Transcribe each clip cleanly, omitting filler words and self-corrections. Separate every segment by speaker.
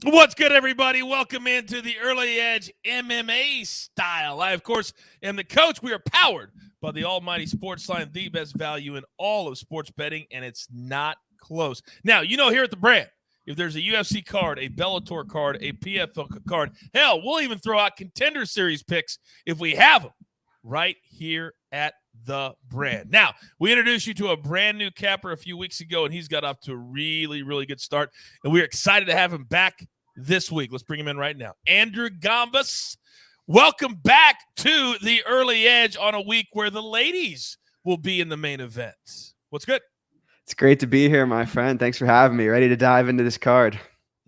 Speaker 1: What's good, everybody? Welcome into the Early Edge MMA style. I, of course, am the coach. We are powered by the almighty SportsLine, the best value in all of sports betting, and it's not close. Now, here at the brand, if there's a UFC card, a Bellator card, a PFL card, hell, we'll even throw out contender series picks if we have them right here at the brand. Now, we introduced you to a brand new capper a few weeks ago, and he's got off to a really, really good start, and we're excited to have him back this week. Let's bring him in right now. Andrew Gombas, welcome back to the Early Edge on a week where the ladies will be in the main event. What's good?
Speaker 2: It's great to be here, my friend. Thanks for having me. Ready to dive into this card.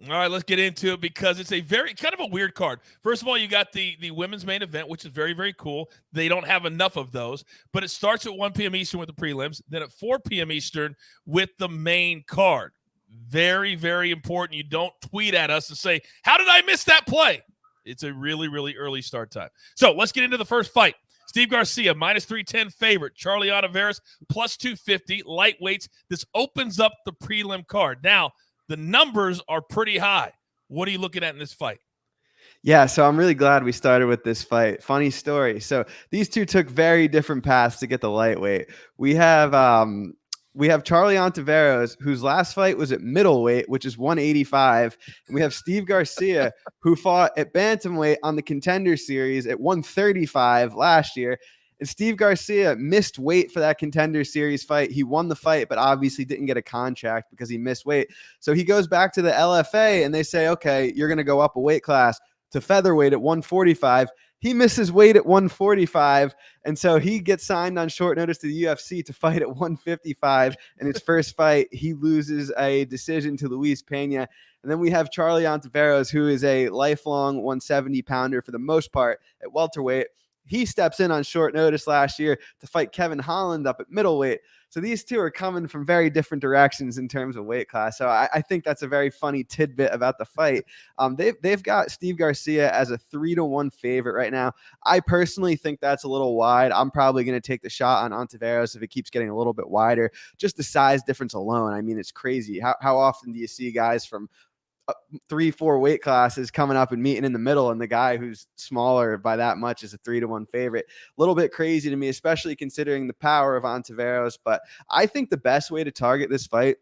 Speaker 1: All right, let's get into it because it's a very kind of a weird card. First of all, you got the women's main event, which is very, very cool. They don't have enough of those, but it starts at 1 p.m. Eastern with the prelims, then at 4 p.m. Eastern with the main card. Very, very important. You don't tweet at us and say, how did I miss that play? It's a really, really early start time. So let's get into the first fight. Steve Garcia, minus 310 favorite. Charlie Ontiveros, plus 250. Lightweights. This opens up the prelim card. Now, the numbers are pretty high. What are you looking at in this fight?
Speaker 2: Yeah, so I'm really glad we started with this fight. Funny story. So these two took very different paths to get the lightweight. We have Charlie Ontiveros, whose last fight was at middleweight, which is 185. And we have Steve Garcia, who fought at bantamweight on the Contender Series at 135 last year. And Steve Garcia missed weight for that Contender Series fight. He won the fight, but obviously didn't get a contract because he missed weight. So he goes back to the LFA, and they say, okay, you're going to go up a weight class to featherweight at 145. He misses weight at 145, and so he gets signed on short notice to the UFC to fight at 155. In his first fight, he loses a decision to Luis Pena. And then we have Charlie Ontiveros, who is a lifelong 170-pounder for the most part at welterweight. He steps in on short notice last year to fight Kevin Holland up at middleweight. So these two are coming from very different directions in terms of weight class. So I think that's a very funny tidbit about the fight. They've got Steve Garcia as a 3-1 favorite right now. I personally think that's a little wide. I'm probably going to take the shot on Ontiveros if it keeps getting a little bit wider. Just the size difference alone. I mean, it's crazy. How often do you see guys from 3-4 weight classes coming up and meeting in the middle, and the guy who's smaller by that much is a 3-1 favorite? A little bit crazy to me, especially considering the power of Ontiveros. But I think the best way to target this fight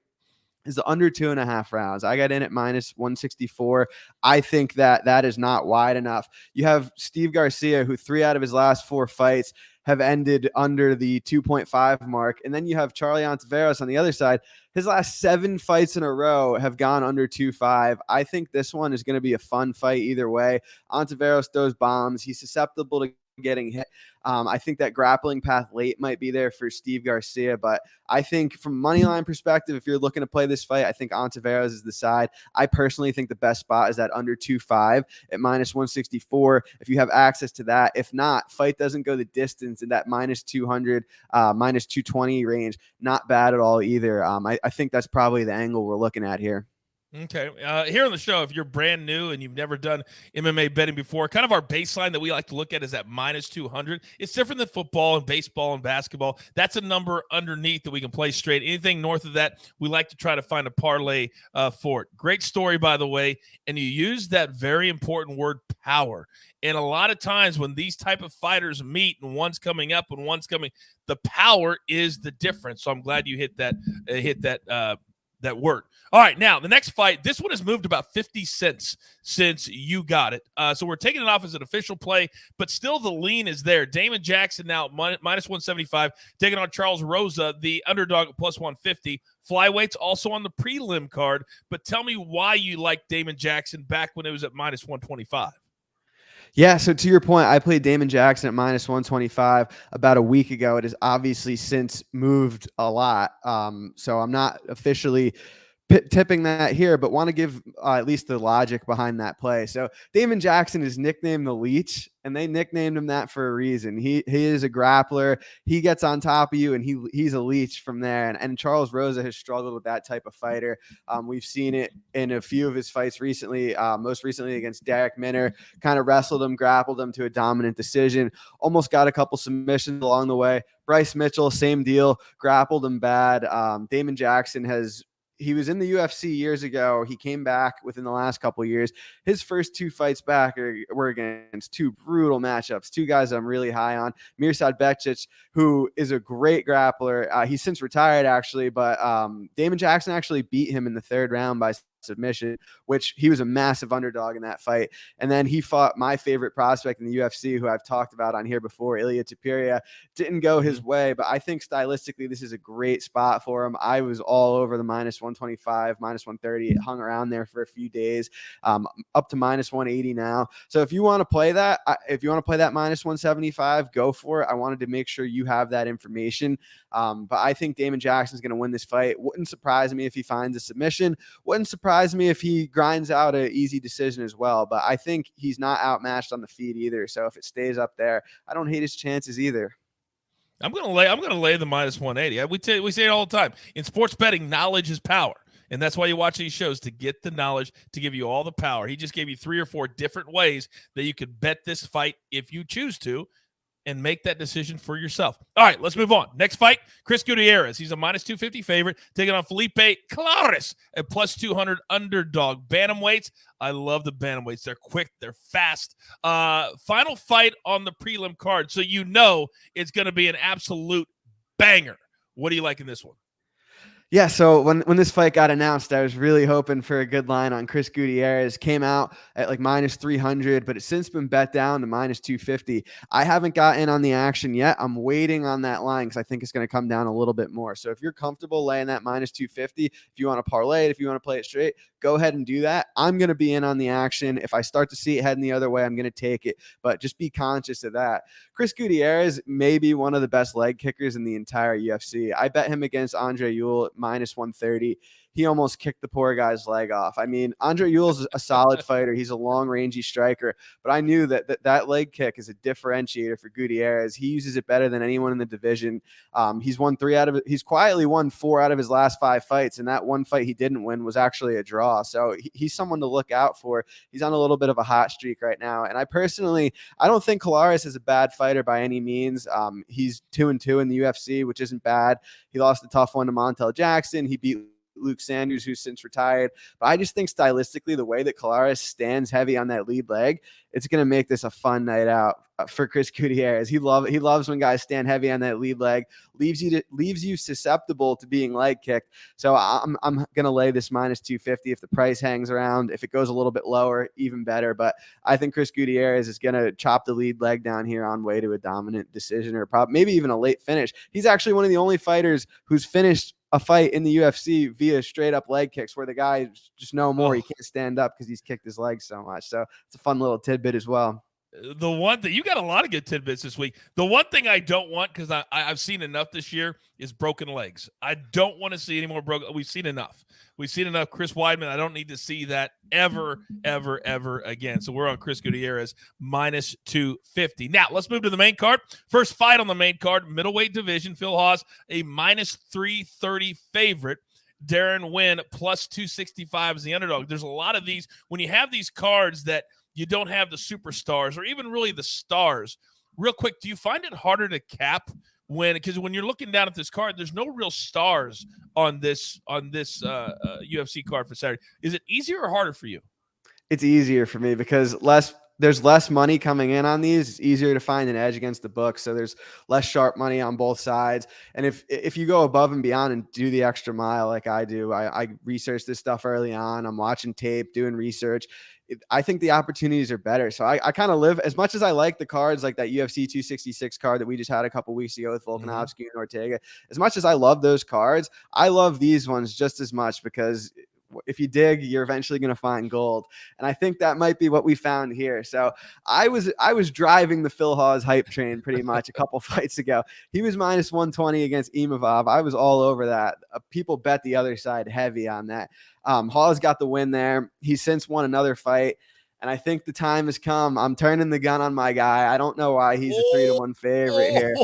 Speaker 2: is the under 2.5 rounds. I got in at minus 164. I think that is not wide enough. You have Steve Garcia, who 3 out of his last 4 fights have ended under the 2.5 mark. And then you have Charlie Ontiveros on the other side. His last 7 fights in a row have gone under 2.5. I think this one is going to be a fun fight either way. Ontiveros throws bombs. He's susceptible to getting hit. I think that grappling path late might be there for Steve Garcia, but I think from money line perspective, if you're looking to play this fight, I think Ontiveros is the side. I personally think the best spot is that under 2.5 at minus 164. If you have access to that, if not, fight doesn't go the distance in that minus 200, minus 220 range. Not bad at all either. I think that's probably the angle we're looking at here.
Speaker 1: Okay. Here on the show, if you're brand new and you've never done MMA betting before, kind of our baseline that we like to look at is at minus 200. It's different than football and baseball and basketball. That's a number underneath that we can play straight. Anything north of that, we like to try to find a parlay for it. Great story, by the way. And you use that very important word, power. And a lot of times when these type of fighters meet and one's coming up and one's coming, the power is the difference. So I'm glad you hit that word. All right, now the next fight, this one has moved about 50 cents since you got it. So we're taking it off as an official play, but still the lean is there. Damon Jackson now minus 175, taking on Charles Rosa, the underdog at plus 150. Flyweights also on the prelim card, but tell me why you like Damon Jackson back when it was at minus 125.
Speaker 2: Yeah, so to your point, I played Damon Jackson at minus 125 about a week ago. It has obviously since moved a lot. So I'm not officially tipping that here, but want to give at least the logic behind that play. So Damon Jackson is nicknamed the Leech, and they nicknamed him that for a reason. He is a grappler. He gets on top of you, and he's a leech from there. And Charles Rosa has struggled with that type of fighter. We've seen it in a few of his fights recently, most recently against Derek Minner. Kind of wrestled him, grappled him to a dominant decision, almost got a couple submissions along the way. Bryce Mitchell, same deal, grappled him bad. Damon Jackson has he was in the UFC years ago. He came back within the last couple of years. His first 2 fights back were against 2 brutal matchups, 2 guys I'm really high on. Mirsad Bektic, who is a great grappler. He's since retired, actually, but Damon Jackson actually beat him in the 3rd round by submission, which he was a massive underdog in that fight. And then he fought my favorite prospect in the UFC, who I've talked about on here before, ELLIOTT. Didn't go his way, but I think stylistically this is a great spot for him. I was all over the -125, -130. It hung around there for a few days, up to -180 now. So if you want to play that, -175, go for it. I wanted to make sure you have that information. But I think Damon Jackson's going to win this fight. Wouldn't surprise me if he finds a submission. Wouldn't surprise me if he grinds out an easy decision as well. But I think he's not outmatched on the feet either. So if it stays up there, I don't hate his chances either.
Speaker 1: I'm gonna lay the -180. We say it all the time. In sports betting, knowledge is power. And that's why you watch these shows, to get the knowledge, to give you all the power. He just gave you 3 or 4 different ways that you could bet this fight if you choose to, and make that decision for yourself. All right, let's move on. Next fight, Chris Gutierrez. He's a -250 favorite, taking on FELIPE COLARES at +200 underdog. Bantamweights, I love the bantamweights. They're quick, they're fast. Final fight on the prelim card, so you know it's going to be an absolute banger. What do you like in this one?
Speaker 2: Yeah, so when this fight got announced, I was really hoping for a good line on Chris Gutierrez. Came out at like -300, but it's since been bet down to -250. I haven't got in on the action yet. I'm waiting on that line because I think it's going to come down a little bit more. So if you're comfortable laying that -250, if you want to parlay it, if you want to play it straight, go ahead and do that. I'm going to be in on the action. If I start to see it heading the other way, I'm going to take it, but just be conscious of that. Chris Gutierrez may be one of the best leg kickers in the entire UFC. I bet him against Andre Ewell at -130. He almost kicked the poor guy's leg off. I mean, Andre Ewell's a solid fighter. He's a long, rangy striker, but I knew that leg kick is a differentiator for Gutierrez. He uses it better than anyone in the division. He's quietly won 4 out of his last 5 fights, and that one fight he didn't win was actually a draw. So he's someone to look out for. He's on a little bit of a hot streak right now, and I don't think COLARES is a bad fighter by any means. He's 2-2 in the UFC, which isn't bad. He lost a tough one to Montel Jackson. He beat Luke Sanders, who's since retired. But I just think stylistically, the way that COLARES stands heavy on that lead leg, it's going to make this a fun night out for Chris Gutierrez. He loves when guys stand heavy on that lead leg, leaves you susceptible to being leg kicked. So I'm going to lay this -250 if the price hangs around. If it goes a little bit lower, even better. But I think Chris Gutierrez is going to chop the lead leg down here on way to a dominant decision, or maybe even a late finish. He's actually one of the only fighters who's finished a fight in the UFC via straight up leg kicks, where the guy just no more. He can't stand up because he's kicked his legs so much. So it's a fun little tidbit as well.
Speaker 1: The one thing, you got a lot of good tidbits this week. The one thing I don't want, because I've seen enough this year, is broken legs. I don't want to see any more broken. We've seen enough. Chris Weidman. I don't need to see that ever, ever, ever again. So we're on Chris Gutierrez -250. Now let's move to the main card. First fight on the main card, middleweight division. Phil Hawes, a -330 favorite. Darren Wynn +265 is the underdog. There's a lot of these when you have these cards that you don't have the superstars or even really the stars. Real quick, do you find it harder to cap because when you're looking down at this card, there's no real stars on this UFC card for Saturday? Is it easier or harder for you?
Speaker 2: It's easier for me because there's less money coming in on these. It's easier to find an edge against the book. So there's less sharp money on both sides. And if you go above and beyond and do the extra mile like I do, I research this stuff early on. I'm watching tape, doing research. I think the opportunities are better. So I kind of live, as much as I like the cards, like that UFC 266 card that we just had a couple weeks ago with Volkanovski and Ortega, as much as I love those cards, I love these ones just as much, because if you dig, you're eventually going to find gold. And I think that might be what we found here. So I was driving the Phil Hawes hype train pretty much a couple fights ago. He was -120 against Imavov. I was all over that. People bet the other side heavy on that. Hawes got the win there. He's since won another fight, and I think the time has come. I'm turning the gun on my guy. I don't know why he's a 3-1 favorite here.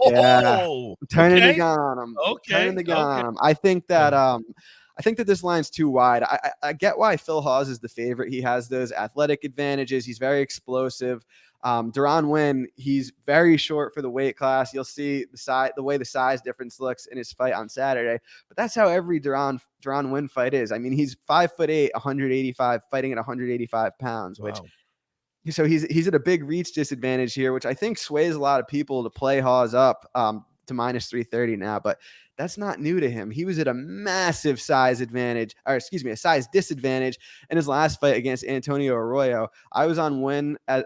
Speaker 2: Yeah, I'm turning the gun on him. Turning the gun on him. I think that this line's too wide. I get why Phil Hawes is the favorite. He has those athletic advantages. He's very explosive. DERON WINN, he's very short for the weight class. You'll see the way the size difference looks in his fight on Saturday, but that's how every DERON WINN fight is. I mean, he's 5'8", 185, fighting at 185 pounds, which
Speaker 1: Wow.
Speaker 2: so he's at a big reach disadvantage here, which I think sways a lot of people to play HAWES up to minus 330 now, but that's not new to him. He was at a massive size advantage, or excuse me, a size disadvantage in his last fight against Antonio Arroyo. I was on WINN at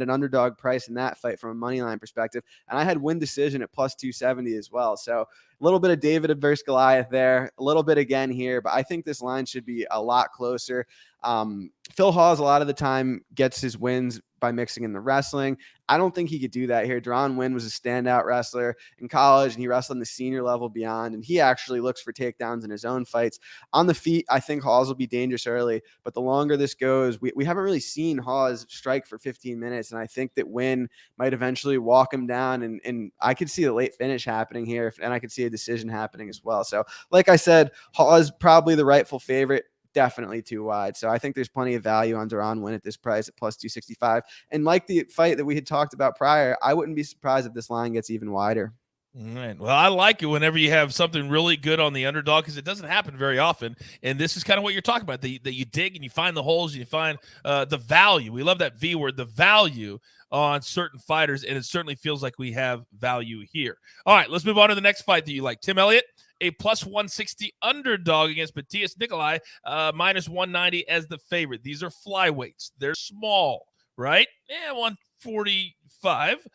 Speaker 2: an underdog price in that fight from a money line perspective, and I had WINN decision at plus 270 as well. So a little bit of David versus Goliath there, a little bit again here, but I think this line should be a lot closer. Phil HAWES a lot of the time gets his wins by mixing in the wrestling. I don't think he could do that here. DERON WINN was a standout wrestler in college, and he wrestled on the senior level beyond, and he actually looks for takedowns in his own fights. On the feet, I think HAWES will be dangerous early, but the longer this goes, we haven't really seen HAWES strike for 15 minutes, and I think that WINN might eventually walk him down, and I could see a late finish happening here, and I could see a decision happening as well. So like I said, HAWES probably the rightful favorite. Definitely too wide. So I think there's plenty of value on DERON WINN at this price at plus 265. And like the fight that we had talked about prior, I wouldn't be surprised if this line gets even wider.
Speaker 1: All right. Well, I like it whenever you have something really good on the underdog because it doesn't happen very often. And this is kind of what you're talking about, that you dig and you find the holes and you find the value. We love that V word, the value on certain fighters, and it certainly feels like we have value here. All right, let's move on to the next fight that you like. Tim Elliott, a plus 160 underdog against MATHEUS NICOLAU, minus 190 as the favorite. These are flyweights. They're small, right? Yeah, 145.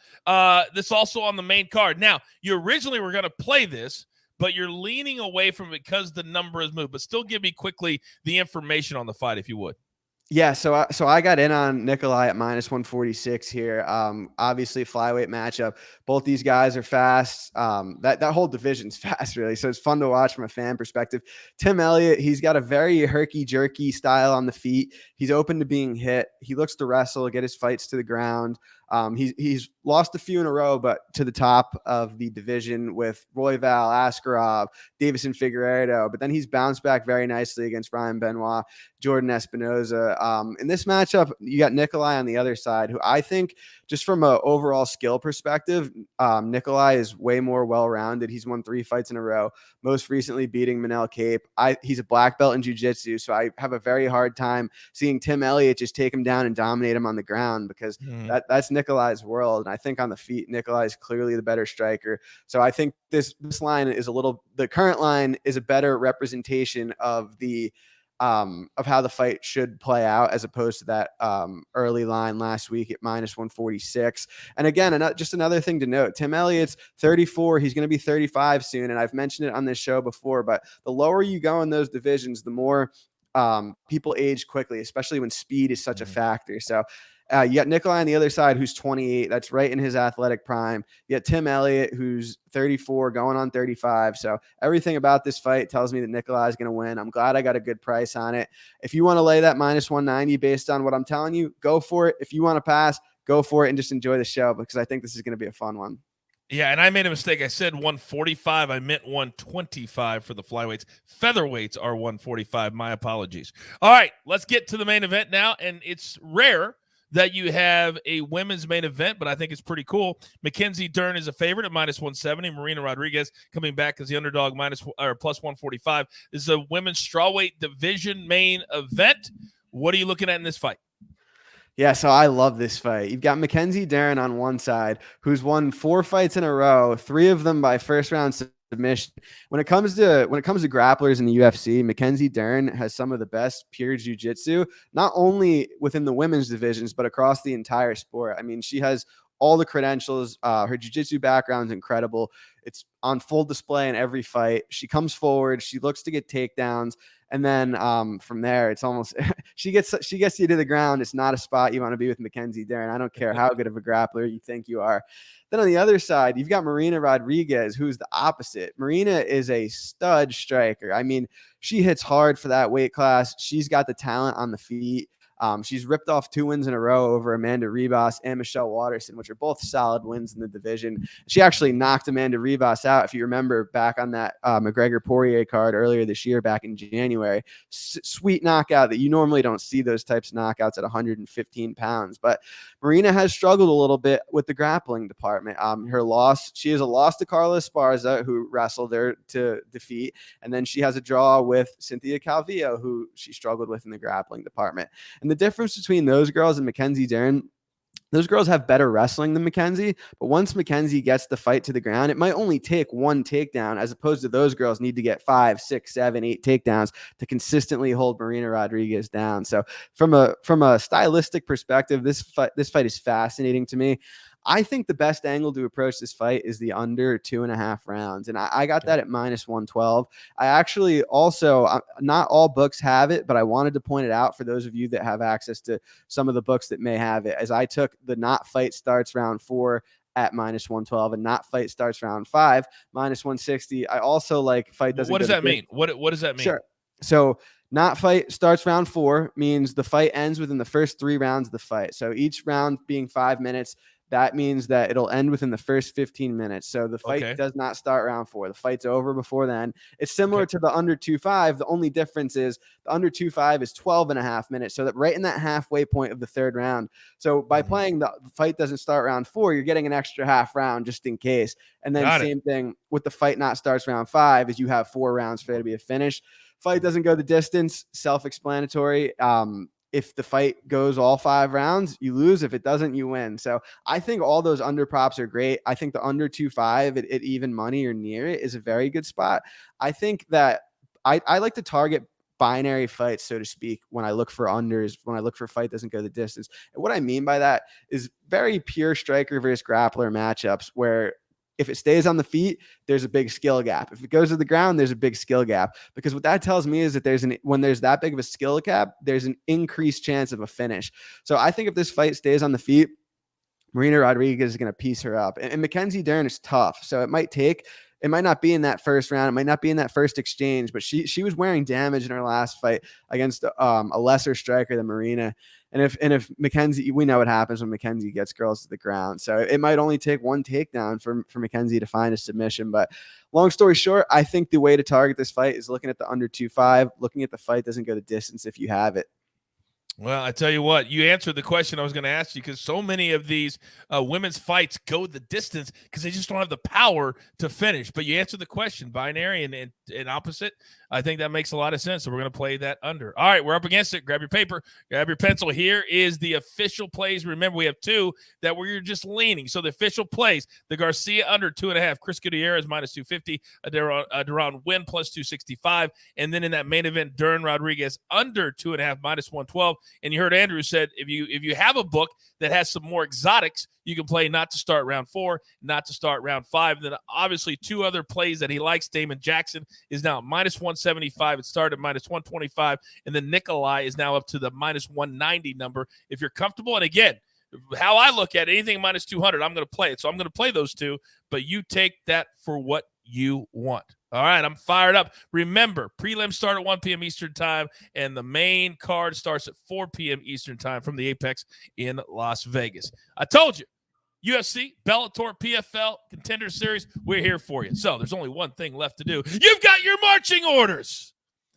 Speaker 1: This also on the main card. Now, you originally were going to play this, but you're leaning away from it because the number has moved. But still give me quickly the information on the fight, if you would.
Speaker 2: Yeah, so I got in on NICOLAU at minus 146 here. Obviously, flyweight matchup. Both these guys are fast. That whole division's fast, really. So it's fun to watch from a fan perspective. Tim Elliott, he's got a very herky-jerky style on the feet. He's open to being hit. He looks to wrestle, get his fights to the ground. He's lost a few in a row, but to the top of the division with Royval, Askarov, Davison Figueiredo. But then he's bounced back very nicely against Ryan Benoit, Jordan Espinoza. In this matchup, you got NICOLAU on the other side, who I think just from an overall skill perspective, NICOLAU is way more well-rounded. He's won 3 fights in a row, most recently beating Manel Cape. He's a black belt in jiu-jitsu, so I have a very hard time seeing Tim Elliott just take him down and dominate him on the ground because that's NICOLAU's world. And I think on the feet, NICOLAU is clearly the better striker. So I think this line is the current line is a better representation of the of how the fight should play out as opposed to that early line last week at minus 146. And again, just another thing to note, Tim Elliott's 34. He's going to be 35 soon. And I've mentioned it on this show before, but the lower you go in those divisions, the more people age quickly, especially when speed is such a factor. So you got NICOLAU on the other side, who's 28. That's right in his athletic prime. You got Tim Elliott, who's 34, going on 35. So everything about this fight tells me that NICOLAU is going to win. I'm glad I got a good price on it. If you want to lay that minus 190 based on what I'm telling you, go for it. If you want to pass, go for it and just enjoy the show because I think this is going to be a fun one.
Speaker 1: Yeah, and I made a mistake. I said 145. I meant 125 for the flyweights. Featherweights are 145. My apologies. All right, let's get to the main event now, and it's rare that you have a women's main event, but I think it's pretty cool. Mackenzie Dern is a favorite at minus 170. Marina Rodriguez coming back as the underdog plus 145. This is a women's strawweight division main event. What are you looking at in this fight?
Speaker 2: Yeah, so I love this fight. You've got Mackenzie Dern on one side, who's won 4 fights in a row, 3 of them by first round submission. When it comes to grapplers in the UFC, Mackenzie Dern has some of the best pure jiu-jitsu, not only within the women's divisions, but across the entire sport. I mean, she has all the credentials. Her jiu-jitsu background is incredible. It's on full display in every fight. She comes forward. She looks to get takedowns. And then from there, it's almost she gets you to the ground. It's not a spot you want to be with Mackenzie Dern. I don't care how good of a grappler you think you are. Then on the other side, you've got Marina Rodriguez, who's the opposite. Marina is a stud striker. I mean, she hits hard for that weight class. She's got the talent on the feet. She's ripped off 2 wins in a row over Amanda Ribas and Michelle Waterson, which are both solid wins in the division. She actually knocked Amanda Ribas out, if you remember, back on that McGregor-Poirier card earlier this year, back in January. Sweet knockout that you normally don't see those types of knockouts at 115 pounds. But Marina has struggled a little bit with the grappling department. She has a loss to Carla Esparza, who wrestled her to defeat, and then she has a draw with Cynthia Calvillo, who she struggled with in the grappling department. And the difference between those girls and Mackenzie Dern, those girls have better wrestling than Mackenzie, but once Mackenzie gets the fight to the ground, it might only take 1 takedown, as opposed to those girls need to get 5, 6, 7, 8 takedowns to consistently hold Marina Rodriguez down. So from a stylistic perspective, this fight is fascinating to me. I think the best angle to approach this fight is the under 2.5 rounds. And I got that at -112. I actually also, not all books have it, but I wanted to point it out for those of you that have access to some of the books that may have it, as I took the not fight starts round 4 at -112 and not fight starts round 5, -160. I also like fight doesn't.
Speaker 1: What does that mean? What does that mean?
Speaker 2: Sure. So not fight starts round 4 means the fight ends within the first 3 rounds of the fight. So each round being 5 minutes, that means that it'll end within the first 15 minutes. So the fight does not start round 4. The fight's over before then. It's similar to the under 2.5. The only difference is the under 2.5 is 12.5 minutes. So that right in that halfway point of the 3rd round. So by playing the fight doesn't start round 4, you're getting an extra half round just in case. And then same thing with the fight not starts round 5, is you have 4 rounds for there to be a finish. Fight doesn't go the distance, self-explanatory. If the fight goes all 5 rounds, you lose. If it doesn't, you win. So I think all those under props are great. I think the under 2.5 at even money or near it is a very good spot. I think that I like to target binary fights, so to speak, when I look for unders, when I look for fight doesn't go the distance. And what I mean by that is very pure striker versus grappler matchups, where if it stays on the feet, there's a big skill gap. If it goes to the ground, there's a big skill gap. Because what that tells me is that when there's that big of a skill gap, there's an increased chance of a finish. So I think if this fight stays on the feet, Marina Rodriguez is going to piece her up. And Mackenzie Dern is tough. So it might not be in that first round. It might not be in that first exchange, but she was wearing damage in her last fight against a lesser striker than Marina. And if Mackenzie, we know what happens when Mackenzie gets girls to the ground. So it might only take 1 takedown for Mackenzie to find a submission. But long story short, I think the way to target this fight is looking at the under 2.5, looking at the fight doesn't go the distance if you have it.
Speaker 1: Well, I tell you what, you answered the question I was going to ask you, because so many of these women's fights go the distance because they just don't have the power to finish. But you answered the question, binary and opposite. I think that makes a lot of sense. So we're going to play that under. All right, we're up against it. Grab your paper, grab your pencil. Here is the official plays. Remember, we have 2 that we're just leaning. So the official plays, the GARCIA under 2.5, Chris Gutierrez -250, a DERON win +265. And then in that main event, Dern-Rodriguez under 2.5, -112. And you heard Andrew said if you have a book that has some more exotics, you can play not to start round 4, not to start round 5. And then obviously 2 other plays that he likes. Damon Jackson is now -175. It started -125. And then NICOLAU is now up to the -190 number. If you're comfortable, and again, how I look at it, anything -200, I'm going to play it. So I'm going to play those 2, but you take that for what you want. All right, I'm fired up. Remember, prelims start at 1 p.m. Eastern time, and the main card starts at 4 p.m. Eastern time from the Apex in Las Vegas. I told you, UFC, Bellator, PFL, Contender Series, we're here for you. So there's only one thing left to do. You've got your marching orders.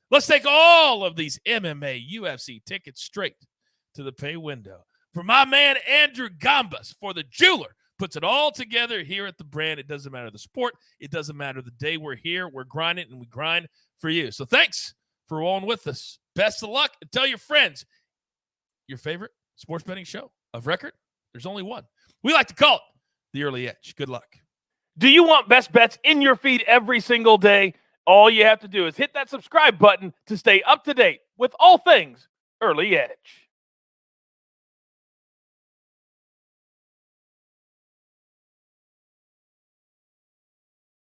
Speaker 1: Let's take all of these MMA, UFC tickets straight to the pay window. For my man, Andrew Gombas, for the jeweler, puts it all together here at the brand. It doesn't matter the sport. It doesn't matter the day. We're here. We're grinding, and we grind for you. So thanks for rolling with us. Best of luck. And tell your friends your favorite sports betting show of record. There's only one. We like to call it the Early Edge. Good luck. Do you want best bets in your feed every single day? All you have to do is hit that subscribe button to stay up to date with all things Early Edge.